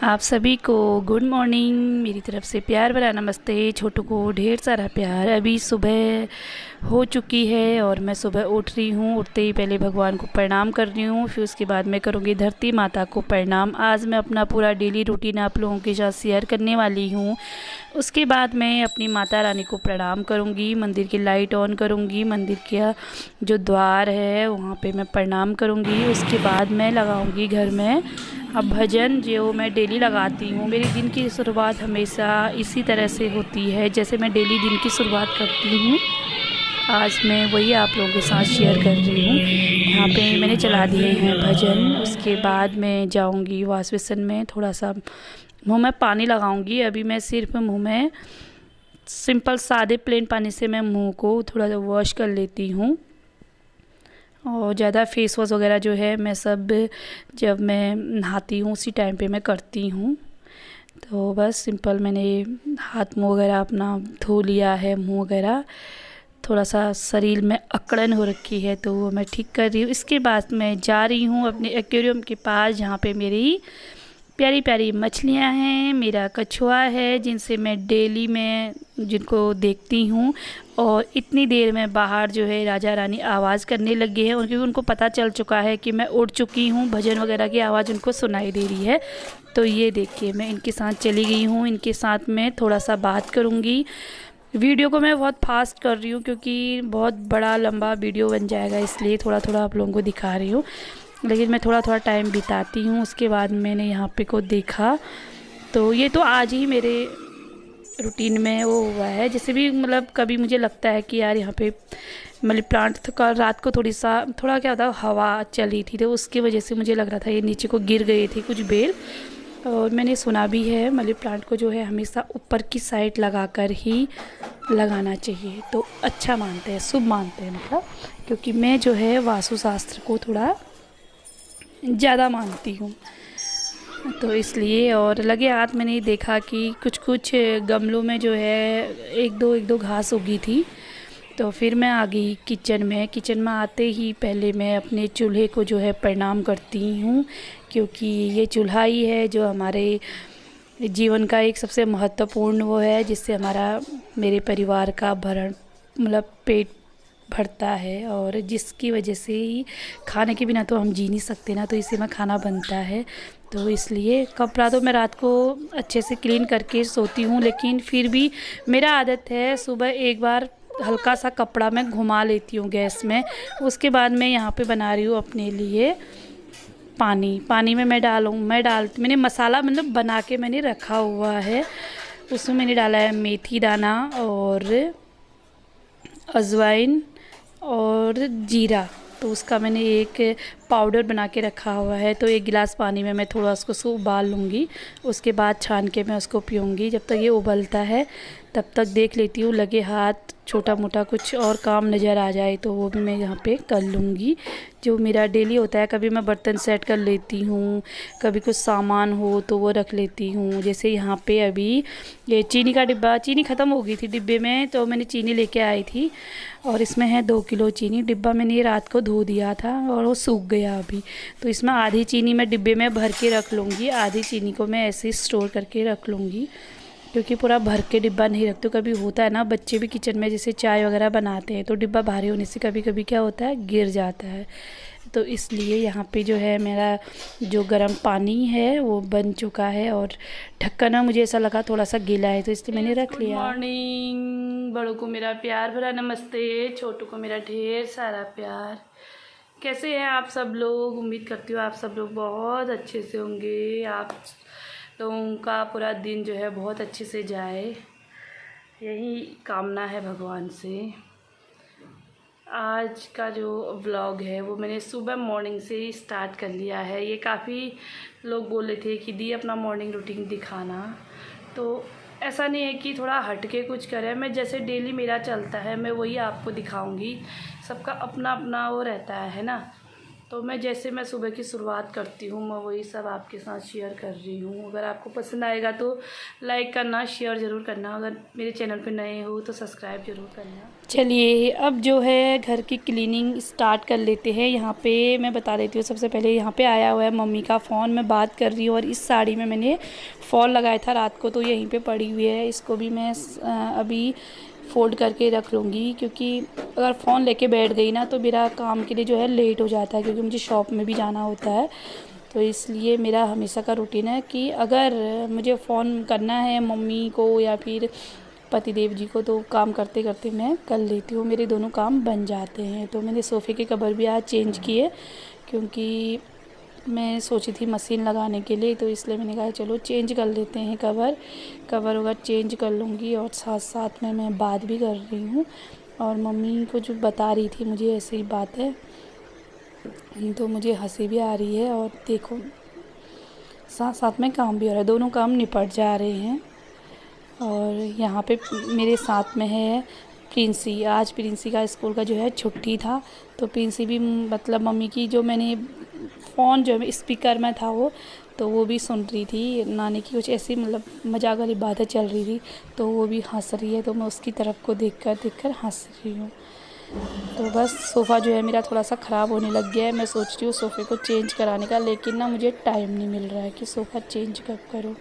आप सभी को गुड मॉर्निंग। मेरी तरफ से प्यार भरा नमस्ते। छोटू को ढेर सारा प्यार। अभी सुबह हो चुकी है और मैं सुबह उठ रही हूँ। उठते ही पहले भगवान को प्रणाम कर रही हूँ, फिर उसके बाद मैं करूँगी धरती माता को प्रणाम। आज मैं अपना पूरा डेली रूटीन आप लोगों के साथ शेयर करने वाली हूँ। उसके बाद मैं अपनी माता रानी को प्रणाम करूँगी, मंदिर की लाइट ऑन करूँगी, मंदिर का जो द्वार है वहाँ पे मैं प्रणाम करूँगी। उसके बाद मैं लगाऊँगी घर में अब भजन जो मैं डेली लगाती हूँ। मेरी दिन की शुरुआत हमेशा इसी तरह से होती है जैसे मैं डेली दिन की शुरुआत करती हूँ। आज मैं वही आप लोगों के साथ शेयर कर रही हूँ। यहाँ पे मैंने चला दिए हैं भजन। उसके बाद मैं जाऊँगी वॉश बेसिन में, थोड़ा सा मुँह में पानी लगाऊँगी। अभी मैं सिर्फ मुँह में सिंपल सादे प्लेन पानी से मैं मुँह को थोड़ा सा वॉश कर लेती हूँ। और ज़्यादा फेस वॉश वगैरह जो है मैं सब जब मैं नहाती हूँ उसी टाइम पे मैं करती हूँ। तो बस सिंपल मैंने हाथ मुँह वगैरह अपना धो लिया है, मुँह वगैरह थोड़ा सा शरीर में अकड़न हो रखी है तो वो मैं ठीक कर रही हूँ। इसके बाद मैं जा रही हूँ अपने एक्वेरियम के पास जहाँ पे मेरी प्यारी प्यारी मछलियाँ हैं, मेरा कछुआ है जिनसे मैं डेली में जिनको देखती हूँ। और इतनी देर में बाहर जो है राजा रानी आवाज़ करने लगे हैं क्योंकि उनको पता चल चुका है कि मैं उठ चुकी हूँ। भजन वगैरह की आवाज़ उनको सुनाई दे रही है। तो ये देखिए मैं इनके साथ चली गई हूँ, इनके साथ मैं थोड़ा सा बात करूँगी। वीडियो को मैं बहुत फास्ट कर रही हूँ क्योंकि बहुत बड़ा लंबा वीडियो बन जाएगा, इसलिए थोड़ा थोड़ा आप लोगों को दिखा रही हूँ। लेकिन मैं थोड़ा थोड़ा टाइम बिताती हूँ। उसके बाद मैंने यहाँ पे को देखा तो ये तो आज ही मेरे रूटीन में वो हुआ है। जैसे भी मतलब कभी मुझे लगता है कि यार यहाँ पे मनी प्लांट तो कल रात को थोड़ा क्या होता हवा चली थी तो उसकी वजह से मुझे लग रहा था ये नीचे को गिर गई थी कुछ बेल। और मैंने सुना भी है मनी प्लांट को जो है हमेशा ऊपर की साइड लगाकर ही लगाना चाहिए, तो अच्छा मानते हैं, शुभ मानते हैं मतलब। क्योंकि मैं जो है वास्तुशास्त्र को थोड़ा ज़्यादा मानती हूँ तो इसलिए। और लगे हाथ मैंने देखा कि कुछ कुछ गमलों में जो है एक दो घास उगी थी। तो फिर मैं आ गई किचन में। किचन में आते ही पहले मैं अपने चूल्हे को जो है प्रणाम करती हूँ क्योंकि ये चूल्हा ही है जो हमारे जीवन का एक सबसे महत्वपूर्ण वो है जिससे हमारा मेरे परिवार का भरण मतलब पेट भरता है और जिसकी वजह से ही खाने के बिना तो हम जी नहीं सकते ना, तो इसी में खाना बनता है। तो इसलिए कपड़ा तो मैं रात को अच्छे से क्लीन करके सोती हूँ, लेकिन फिर भी मेरा आदत है सुबह एक बार हल्का सा कपड़ा मैं घुमा लेती हूँ गैस में। उसके बाद मैं यहाँ पे बना रही हूँ अपने लिए पानी में मैंने मसाला मतलब बना के मैंने रखा हुआ है। उसमें मैंने डाला है मेथी दाना और अजवाइन और जीरा, तो उसका मैंने एक पाउडर बना के रखा हुआ है। तो एक गिलास पानी में मैं थोड़ा उसको उबाल लूँगी, उसके बाद छान के मैं उसको पीऊँगी। जब तक ये उबलता है तब तक देख लेती हूँ लगे हाथ छोटा मोटा कुछ और काम नज़र आ जाए तो वो भी मैं यहाँ पे कर लूँगी। जो मेरा डेली होता है, कभी मैं बर्तन सेट कर लेती हूँ, कभी कुछ सामान हो तो वो रख लेती हूँ। जैसे यहाँ पे अभी ये चीनी का डिब्बा, चीनी ख़त्म हो गई थी डिब्बे में तो मैंने चीनी लेके आई थी और इसमें है 2 किलो चीनी। डिब्बा मैंने ये रात को धो दिया था और वो सूख गया अभी। तो इसमें आधी चीनी मैं डिब्बे में भर के रख लूँगी, आधी चीनी को मैं ऐसे ही स्टोर करके रख लूँगी क्योंकि पूरा भर के डिब्बा नहीं रखते। कभी होता है ना बच्चे भी किचन में जैसे चाय वगैरह बनाते हैं तो डिब्बा भारी होने से कभी कभी क्या होता है गिर जाता है। तो इसलिए यहाँ पे जो है मेरा जो गर्म पानी है वो बन चुका है और ढक्कन ना मुझे ऐसा लगा थोड़ा सा गीला है तो इसलिए मैंने रख लिया। Good morning. बड़ों को मेरा प्यार भरा नमस्ते, छोटू को मेरा ढेर सारा प्यार। कैसे हैं आप सब लोग? उम्मीद करती हूँ आप सब लोग बहुत अच्छे से होंगे। आप लोगों का पूरा दिन जो है बहुत अच्छे से जाए, यही कामना है भगवान से। आज का जो व्लॉग है वो मैंने सुबह मॉर्निंग से ही स्टार्ट कर लिया है। ये काफ़ी लोग बोले थे कि दी अपना मॉर्निंग रूटीन दिखाना, तो ऐसा नहीं है कि थोड़ा हट के कुछ करें। मैं जैसे डेली मेरा चलता है मैं वही आपको दिखाऊंगी। सबका अपना अपना वो रहता है ना, तो मैं सुबह की शुरुआत करती हूँ, मैं वही सब आपके साथ शेयर कर रही हूँ। अगर आपको पसंद आएगा तो लाइक करना, शेयर ज़रूर करना। अगर मेरे चैनल पे नए हो तो सब्सक्राइब ज़रूर करना। चलिए अब जो है घर की क्लीनिंग स्टार्ट कर लेते हैं। यहाँ पे मैं बता देती हूँ, सबसे पहले यहाँ पे आया हुआ है मम्मी का फ़ोन, मैं बात कर रही हूँ। और इस साड़ी में मैंने फॉल लगाया था रात को, तो यहीं पे पड़ी हुई है। इसको भी मैं अभी फ़ोल्ड करके रख लूँगी, क्योंकि अगर फ़ोन लेके बैठ गई ना तो मेरा काम के लिए जो है लेट हो जाता है, क्योंकि मुझे शॉप में भी जाना होता है। तो इसलिए मेरा हमेशा का रूटीन है कि अगर मुझे फ़ोन करना है मम्मी को या फिर पतिदेव जी को, तो काम करते करते मैं कर लेती हूँ, मेरे दोनों काम बन जाते हैं। तो मैंने सोफ़े के कवर भी आज चेंज किए, क्योंकि मैं सोची थी मशीन लगाने के लिए, तो इसलिए मैंने कहा चलो चेंज कर लेते हैं कवर वगैरह चेंज कर लूँगी। और साथ साथ में मैं बात भी कर रही हूँ, और मम्मी को जो बता रही थी मुझे ऐसी ही बात है, तो मुझे हंसी भी आ रही है। और देखो साथ साथ में काम भी हो रहा है, दोनों काम निपट जा रहे हैं। और यहाँ पे मेरे साथ में है प्रिंसी। आज प्रिंसी का स्कूल का जो है छुट्टी था, तो प्रिंसी भी मतलब मम्मी की जो मैंने फ़ोन जो स्पीकर में था वो भी सुन रही थी। नानी की कुछ ऐसी मतलब मजाक वाली बातें चल रही थी, तो वो भी हंस रही है, तो मैं उसकी तरफ को देखकर हंस रही हूँ। तो बस सोफ़ा जो है मेरा थोड़ा सा ख़राब होने लग गया है। मैं सोच रही हूँ सोफ़े को चेंज कराने का, लेकिन ना मुझे टाइम नहीं मिल रहा है कि सोफ़ा चेंज कब करूँ।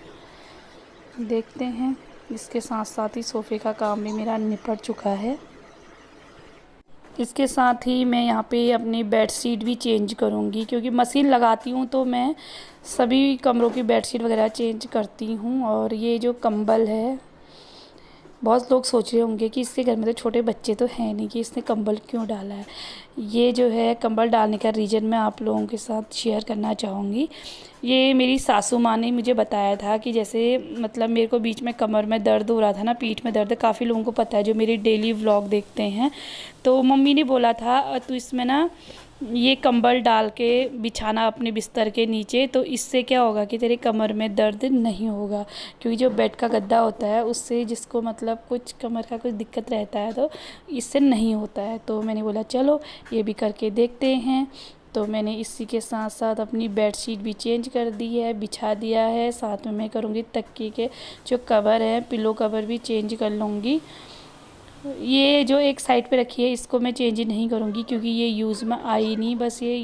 देखते हैं। इसके साथ साथ ही सोफ़े का काम भी मेरा निपट चुका है। इसके साथ ही मैं यहाँ पे अपनी बेडशीट भी चेंज करूँगी, क्योंकि मशीन लगाती हूँ तो मैं सभी कमरों की बेडशीट वगैरह चेंज करती हूँ। और ये जो कंबल है, बहुत लोग सोच रहे होंगे कि इसके घर में तो छोटे बच्चे तो हैं नहीं, कि इसने कंबल क्यों डाला है। ये जो है कंबल डालने का रीज़न मैं आप लोगों के साथ शेयर करना चाहूँगी। ये मेरी सासू माँ ने मुझे बताया था कि जैसे मतलब मेरे को बीच में कमर में दर्द हो रहा था ना, पीठ में दर्द, काफ़ी लोगों को पता है जो मेरी डेली व्लॉग देखते हैं। तो मम्मी ने बोला था तो इसमें ना ये कंबल डाल के बिछाना अपने बिस्तर के नीचे, तो इससे क्या होगा कि तेरे कमर में दर्द नहीं होगा। क्योंकि जो बेड का गद्दा होता है उससे जिसको मतलब कुछ कमर का कुछ दिक्कत रहता है, तो इससे नहीं होता है। तो मैंने बोला चलो ये भी करके देखते हैं। तो मैंने इसी के साथ साथ अपनी बेडशीट भी चेंज कर दी है, बिछा दिया है। साथ में मैं करूँगी तकिए के जो कवर है, पिलो कवर भी चेंज कर लूँगी। ये जो एक साइड पे रखी है इसको मैं चेंज ही नहीं करूँगी, क्योंकि ये यूज़ में आई नहीं, बस ये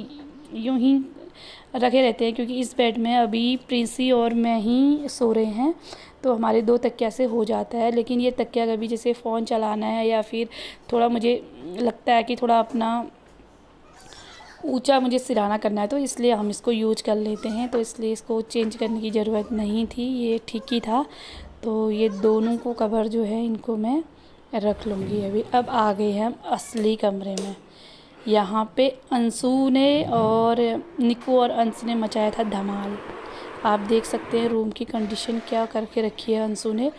यूँ ही रखे रहते हैं। क्योंकि इस बेड में अभी प्रिंसी और मैं ही सो रहे हैं, तो हमारे 2 तकिया से हो जाता है। लेकिन ये तकिया कभी जैसे फ़ोन चलाना है या फिर थोड़ा मुझे लगता है कि थोड़ा अपना ऊंचा मुझे सिरहाना करना है, तो इसलिए हम इसको यूज कर लेते हैं। तो इसलिए इसको चेंज करने की ज़रूरत नहीं थी, ये ठीक ही था। तो ये दोनों को कवर जो है इनको मैं रख लूँगी अभी। अब आ गए हैं हम असली कमरे में। यहाँ पे अंशु ने और निकू और अंश ने मचाया था धमाल। आप देख सकते हैं रूम की कंडीशन क्या करके रखी है अंशु ने।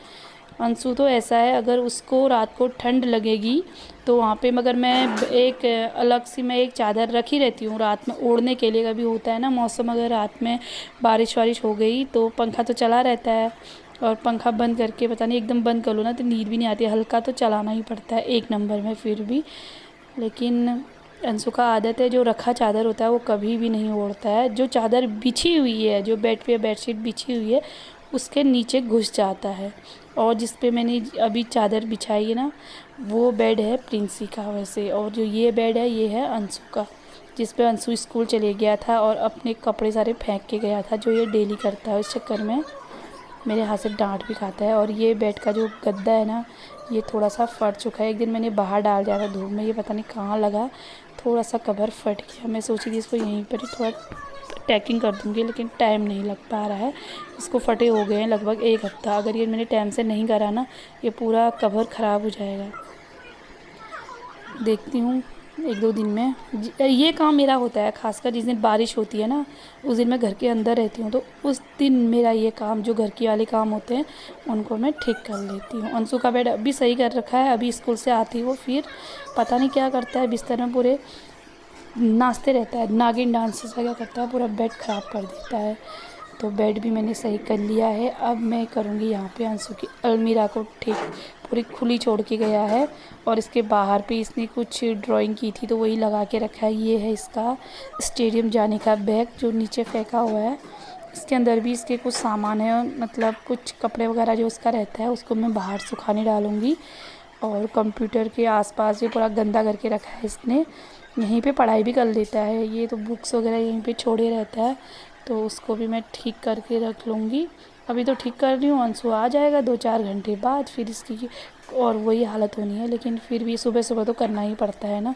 अंशु तो ऐसा है, अगर उसको रात को ठंड लगेगी तो वहाँ पे मगर मैं एक अलग सी मैं एक चादर रखी रहती हूँ रात में ओढ़ने के लिए। कभी होता है ना मौसम, अगर रात में बारिश वारिश हो गई तो पंखा तो चला रहता है, और पंखा बंद करके पता नहीं एकदम बंद कर लो ना तो नींद भी नहीं आती, हल्का तो चलाना ही पड़ता है 1 नंबर में फिर भी। लेकिन अंशु का आदत है जो रखा चादर होता है वो कभी भी नहीं ओढ़ता है। जो चादर बिछी हुई है, जो बेड पे बेडशीट बिछी हुई है उसके नीचे घुस जाता है। और जिस पे मैंने अभी चादर बिछाई है ना वो बेड है प्रिंसी का वैसे, और जो ये बेड है ये है अंशु का, जिस पे अंशु स्कूल चले गया था और अपने कपड़े सारे फेंक के गया था, जो ये डेली करता है। इस चक्कर में मेरे हाथ से डांट भी खाता है। और ये बेड का जो गद्दा है ना ये थोड़ा सा फट चुका है। एक दिन मैंने बाहर डाल दिया था धूप में, ये पता नहीं कहाँ लगा, थोड़ा सा कवर फट गया। मैं सोची थी इसको यहीं पर ही थोड़ा टैकिंग कर दूँगी, लेकिन टाइम नहीं लग पा रहा है। इसको फटे हो गए हैं लगभग 1 हफ़्ता। अगर ये मैंने टाइम से नहीं करा ना ये पूरा कवर ख़राब हो जाएगा। देखती हूँ 1-2 दिन में। ये काम मेरा होता है, खासकर जिस दिन बारिश होती है ना उस दिन मैं घर के अंदर रहती हूँ, तो उस दिन मेरा ये काम जो घर के वाले काम होते हैं उनको मैं ठीक कर लेती हूँ। अंशु का बेड अभी सही कर रखा है, अभी स्कूल से आती वो फिर पता नहीं क्या करता है, बिस्तर में पूरे नाचते रहता है, नागिन डांस जैसा क्या करता है, पूरा बेड ख़राब कर देता है। तो बेड भी मैंने सही कर लिया है। अब मैं करूँगी यहाँ पे अंशु की अलमीरा को ठीक, पूरी खुली छोड़ के गया है और इसके बाहर पे इसने कुछ ड्राइंग की थी तो वही लगा के रखा है। ये है इसका स्टेडियम जाने का बैग जो नीचे फेंका हुआ है। इसके अंदर भी इसके कुछ सामान है, मतलब कुछ कपड़े वगैरह जो उसका रहता है उसको मैं बाहर सुखाने डालूँगी। और कंप्यूटर के आसपास भी पूरा गंदा करके रखा है इसने। यहीं पे पढ़ाई भी कर लेता है ये, तो बुक्स वगैरह यहीं पे छोड़े रहता है, तो उसको भी मैं ठीक करके रख लूँगी। अभी तो ठीक कर रही हूँ, अंशु आ जाएगा 2-4 घंटे बाद, फिर इसकी और वही हालत होनी है। लेकिन फिर भी सुबह सुबह तो करना ही पड़ता है ना,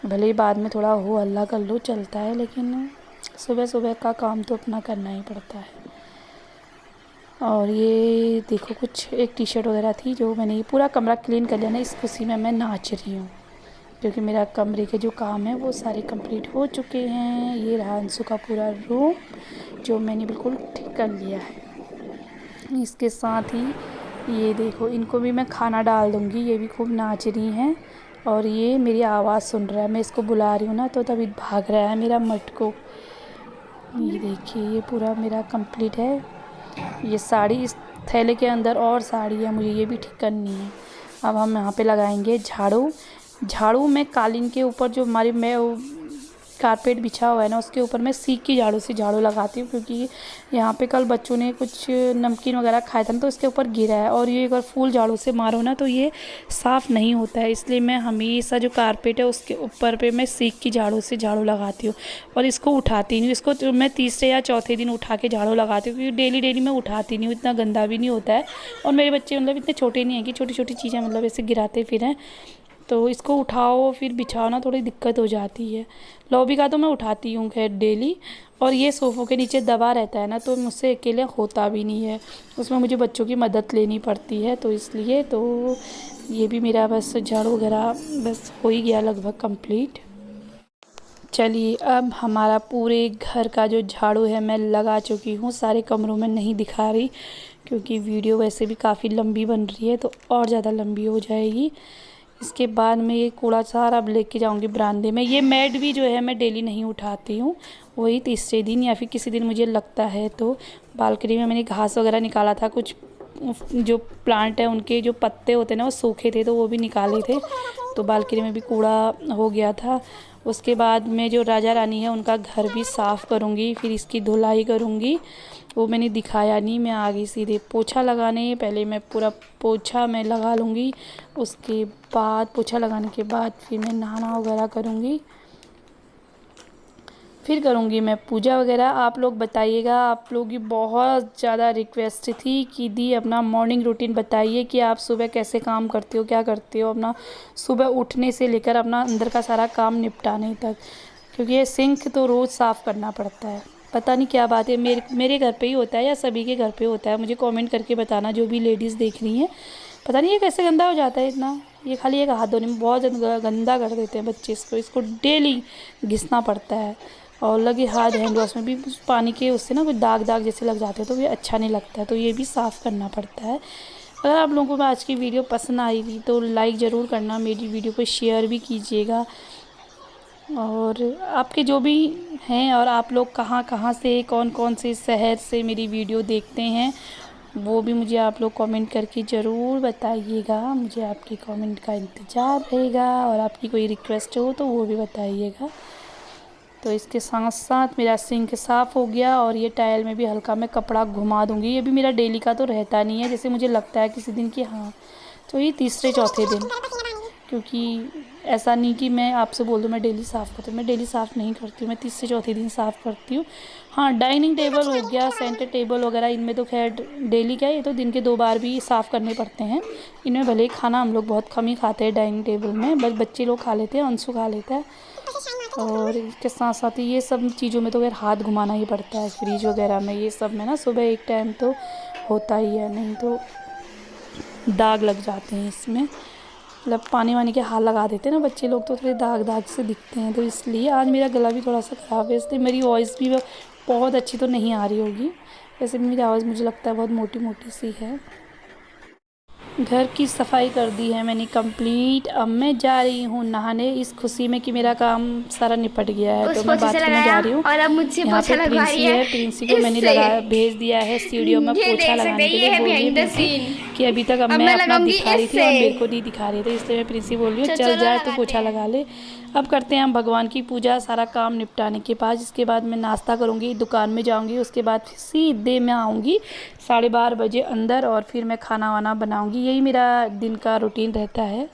भले ही बाद में थोड़ा हो हल्ला कर लो चलता है, लेकिन सुबह सुबह का काम तो अपना करना ही पड़ता है। और ये देखो कुछ एक टी शर्ट वगैरह थी जो मैंने ये पूरा कमरा क्लीन कर लिया ना, इस खुशी में मैं नाच रही हूँ क्योंकि मेरा कमरे के जो काम है वो सारे कंप्लीट हो चुके हैं। ये रहा अंशु का पूरा रूम जो मैंने बिल्कुल ठीक कर लिया है। इसके साथ ही ये देखो इनको भी मैं खाना डाल दूँगी, ये भी खूब नाच रही हैं। और ये मेरी आवाज़ सुन रहा है, मैं इसको बुला रही हूँ ना तो तभी भाग रहा है मेरा मटको। ये देखिए ये पूरा मेरा कंप्लीट है। ये साड़ी इस थैले के अंदर और साड़ी है, मुझे ये भी ठीक करनी है। अब हम यहाँ पे लगाएंगे झाड़ू। झाड़ू में कालीन के ऊपर जो हमारी मैं कारपेट बिछा हुआ है ना उसके ऊपर मैं सीक की झाड़ू से झाड़ू लगाती हूँ, क्योंकि यहाँ पे कल बच्चों ने कुछ नमकीन वगैरह खाया था ना तो इसके ऊपर गिरा है। और ये अगर फुल झाड़ू से मारो ना तो ये साफ़ नहीं होता है, इसलिए मैं हमेशा जो कारपेट है उसके ऊपर पे मैं सीक की झाड़ू से झाड़ू लगाती हूँ। और इसको उठाती नहीं, इसको तो मैं तीसरे या चौथे दिन उठा के झाड़ू लगाती हूँ, क्योंकि डेली डेली मैं उठाती नहीं हूँ, इतना गंदा भी नहीं होता है। और मेरे बच्चे मतलब इतने छोटे नहीं हैं कि छोटी छोटी चीज़ें मतलब ऐसे गिराते फिरें, तो इसको उठाओ फिर बिछाओ ना थोड़ी दिक्कत हो जाती है। लॉबी का तो मैं उठाती हूँ खैर डेली, और ये सोफ़ों के नीचे दबा रहता है ना तो मुझसे अकेले होता भी नहीं है, उसमें मुझे बच्चों की मदद लेनी पड़ती है, तो इसलिए तो ये भी मेरा बस झाड़ू वगैरह बस हो ही गया लगभग कंप्लीट। चलिए अब हमारा पूरे घर का जो झाड़ू है मैं लगा चुकी हूँ, सारे कमरों में नहीं दिखा रही क्योंकि वीडियो वैसे भी काफ़ी लंबी बन रही है तो और ज़्यादा लंबी हो जाएगी। इसके बाद मैं ये कूड़ा सारा अब लेके जाऊंगी बरामदे में। ये मैट भी जो है मैं डेली नहीं उठाती हूँ, वही तीसरे दिन या फिर किसी दिन मुझे लगता है तो। बालकनी में मैंने घास वगैरह निकाला था, कुछ जो प्लांट है उनके जो पत्ते होते हैं ना वो सूखे थे तो वो भी निकाले थे, तो बालकनी में भी कूड़ा हो गया था। उसके बाद में जो राजा रानी है उनका घर भी साफ़ करूँगी, फिर इसकी धुलाई करूँगी, वो मैंने दिखाया नहीं। मैं आगे सीधे पोछा लगाने, पहले मैं पूरा पोछा मैं लगा लूँगी, उसके बाद पोछा लगाने के बाद फिर मैं नहाना वगैरह करूँगी, फिर करूँगी मैं पूजा वगैरह। आप लोग बताइएगा, आप लोगों की बहुत ज़्यादा रिक्वेस्ट थी कि दी अपना मॉर्निंग रूटीन बताइए कि आप सुबह कैसे काम करते हो, क्या करते हो, अपना सुबह उठने से लेकर अपना अंदर का सारा काम निपटाने तक, क्योंकि ये सिंक तो रोज़ साफ़ करना पड़ता है। पता नहीं क्या बात है, मेरे घर पे ही होता है या सभी के घर पे होता है, मुझे कमेंट करके बताना जो भी लेडीज़ देख रही हैं। पता नहीं ये कैसे गंदा हो जाता है इतना, ये खाली एक हाथ धोने में बहुत ज़्यादा गंदा कर देते हैं बच्चे इसको डेली घिसना पड़ता है। और लगे हाथ हैंड वॉश में भी पानी के उससे ना कुछ दाग दाग जैसे लग जाते हैं तो ये अच्छा नहीं लगता है, तो ये भी साफ़ करना पड़ता है। अगर आप लोगों को आज की वीडियो पसंद आई थी तो लाइक ज़रूर करना, मेरी वीडियो को शेयर भी कीजिएगा। और आपके जो भी हैं और आप लोग कहाँ कहाँ से कौन कौन से शहर से मेरी वीडियो देखते हैं वो भी मुझे आप लोग कमेंट करके ज़रूर बताइएगा, मुझे आपके कमेंट का इंतज़ार रहेगा। और आपकी कोई रिक्वेस्ट हो तो वो भी बताइएगा। तो इसके साथ साथ मेरा सिंक साफ़ हो गया और ये टाइल में भी हल्का मैं कपड़ा घुमा दूँगी। ये भी मेरा डेली का तो रहता नहीं है, जैसे मुझे लगता है किसी दिन कि हाँ, तो ये तीसरे चौथे दिन, क्योंकि ऐसा नहीं कि मैं आपसे बोल दूँ मैं डेली साफ़ करती हूँ, मैं डेली साफ़ नहीं करती हूँ, मैं तीसरे चौथे दिन साफ़ करती हूँ। हाँ, डाइनिंग टेबल हो गया, सेंटर टेबल वगैरह, इनमें तो खैर डेली क्या है, ये तो दिन के 2 बार भी साफ़ करने पड़ते हैं। इनमें भले ही खाना हम लोग बहुत कम ही खाते हैं डाइनिंग टेबल में, बस बच्चे लोग खा लेते हैं, अंशु खा लेता है। और इसके साथ साथ ये सब चीज़ों में तो खैर हाथ घुमाना ही पड़ता है, फ्रिज वगैरह में ये सब में ना सुबह एक टाइम तो होता ही है, नहीं तो दाग लग जाते हैं इसमें, मतलब पानी वानी के हाथ लगा देते हैं ना बच्चे लोग तो थोड़े दाग दाग से दिखते हैं। तो इसलिए आज मेरा गला भी थोड़ा सा ख़राब है, इसलिए मेरी वॉइस भी बहुत अच्छी तो नहीं आ रही होगी, वैसे भी मेरी आवाज़ मुझे लगता है बहुत मोटी मोटी सी है। घर की सफाई कर दी है मैंने कंप्लीट। अब मैं जा रही हूँ नहाने इस खुशी में कि मेरा काम सारा निपट गया है। उस तो मैं पोछे से बाथरूम में जा लगाया रही हूँ। और अब मुझसे यहाँ पोछा पे लगवा रही प्रिंसी है है, प्रिंसी को मैंने इससे। भेज दिया है सीढ़ियों में ये पोछा देख सकते लगाने हैं, के ये लिए। है बोल रही है बिहाइंड द प्रिंसी सीन। कि अभी तक अब अब मैं मैं अपना लगाऊंगी दिखा रही थी इससे। और मेरे को नहीं दिखा रही थी, इसलिए मैं प्रिंसी बोल रही हूँ चल चलो जा तू लगाते पोछा हैं। लगा ले। अब करते हैं हम भगवान की पूजा, सारा काम निपटाने के बाद इसके बाद मैं नाश्ता करूँगी, दुकान में जाऊँगी, उसके बाद फिर सीधे मैं आऊँगी 12:30 बजे अंदर और फिर मैं खाना वाना बनाऊँगी। यही मेरा दिन का रूटीन रहता है।